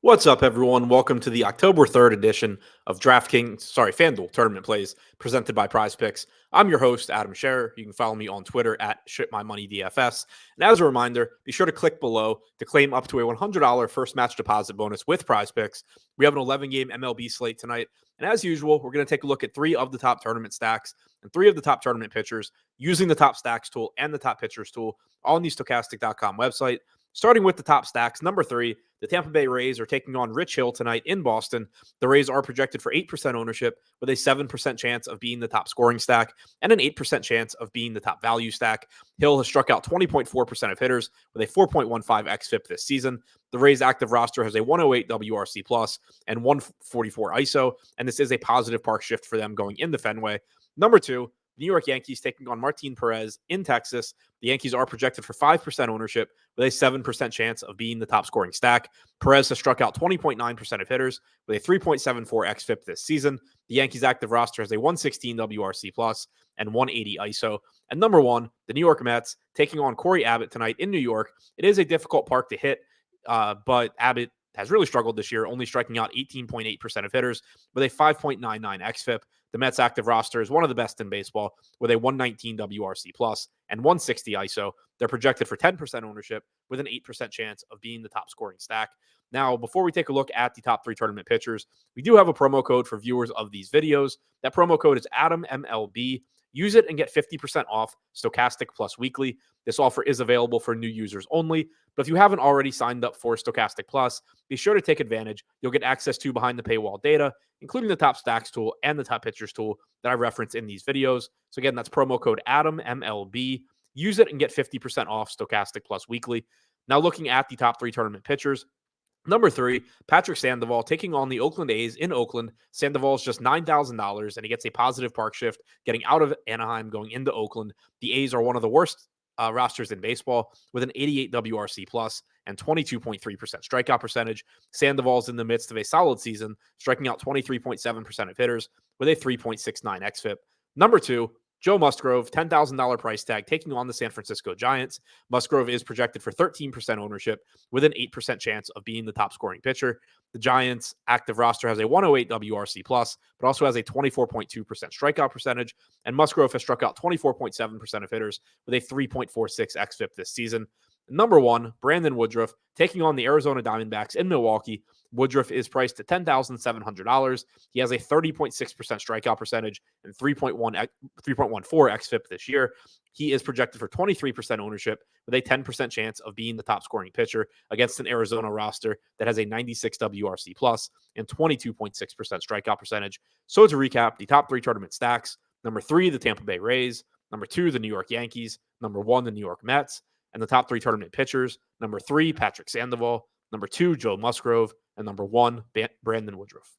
What's up, everyone? Welcome to the October 3rd edition of FanDuel Tournament Plays presented by Prize Picks. I'm your host, Adam Scherer. You can follow me on Twitter at ShipMyMoney's DFS. And as a reminder, be sure to click below to claim up to a $100 first match deposit bonus with Prize Picks. We have an 11-game MLB slate tonight. And as usual, we're going to take a look at 3 of the top tournament stacks and 3 of the top tournament pitchers using the top stacks tool and the top pitchers tool on the Stokastic.com website. Starting with the top stacks, number 3, the Tampa Bay Rays are taking on Rich Hill tonight in Boston. The Rays are projected for 8% ownership with a 7% chance of being the top scoring stack and an 8% chance of being the top value stack. Hill has struck out 20.4% of hitters with a 4.15 xFIP this season. The Rays active roster has a 108 WRC plus and 144 ISO, and this is a positive park shift for them going into Fenway. Number 2, New York Yankees taking on Martine Perez in Texas. The Yankees are projected for 5% ownership with a 7% chance of being the top scoring stack. Perez has struck out 20.9% of hitters with a 3.74 xFIP this season. The Yankees active roster has a 116 WRC plus and 180 ISO. And number 1, the New York Mets taking on Corey Abbott tonight in New York. It is a difficult park to hit, but Abbott has really struggled this year, only striking out 18.8% of hitters with a 5.99 xFIP. The Mets active roster is one of the best in baseball with a 119 WRC plus and 160 ISO. They're projected for 10% ownership with an 8% chance of being the top scoring stack. Now, before we take a look at the top 3 tournament pitchers, we do have a promo code for viewers of these videos. That promo code is AdamMLB. Use it and get 50% off Stokastic Plus Weekly. This offer is available for new users only, but if you haven't already signed up for Stokastic Plus, be sure to take advantage. You'll get access to behind the paywall data, including the top stacks tool and the top pitchers tool that I reference in these videos. So again, that's promo code AdamMLB. Use it and get 50% off Stokastic Plus Weekly. Now looking at the top 3 tournament pitchers, number 3, Patrick Sandoval taking on the Oakland A's in Oakland. Sandoval is just $9,000, and he gets a positive park shift getting out of Anaheim going into Oakland. The A's are one of the worst rosters in baseball with an 88 WRC plus and 22.3% strikeout percentage. Sandoval's in the midst of a solid season, striking out 23.7% of hitters with a 3.69 xFIP. Number 2, Joe Musgrove, $10,000 price tag, taking on the San Francisco Giants. Musgrove is projected for 13% ownership with an 8% chance of being the top scoring pitcher. The Giants' active roster has a 108 WRC plus, but also has a 24.2% strikeout percentage. And Musgrove has struck out 24.7% of hitters with a 3.46 xFIP this season. Number 1, Brandon Woodruff, taking on the Arizona Diamondbacks in Milwaukee. Woodruff is priced at $10,700. He has a 30.6% strikeout percentage and 3.14 xFIP this year. He is projected for 23% ownership with a 10% chance of being the top scoring pitcher against an Arizona roster that has a 96 WRC plus and 22.6% strikeout percentage. So to recap, the top 3 tournament stacks: number 3, the Tampa Bay Rays; number 2, the New York Yankees; number 1, the New York Mets. And the top 3 tournament pitchers: number 3, Patrick Sandoval; number 2, Joe Musgrove; and number 1, Brandon Woodruff.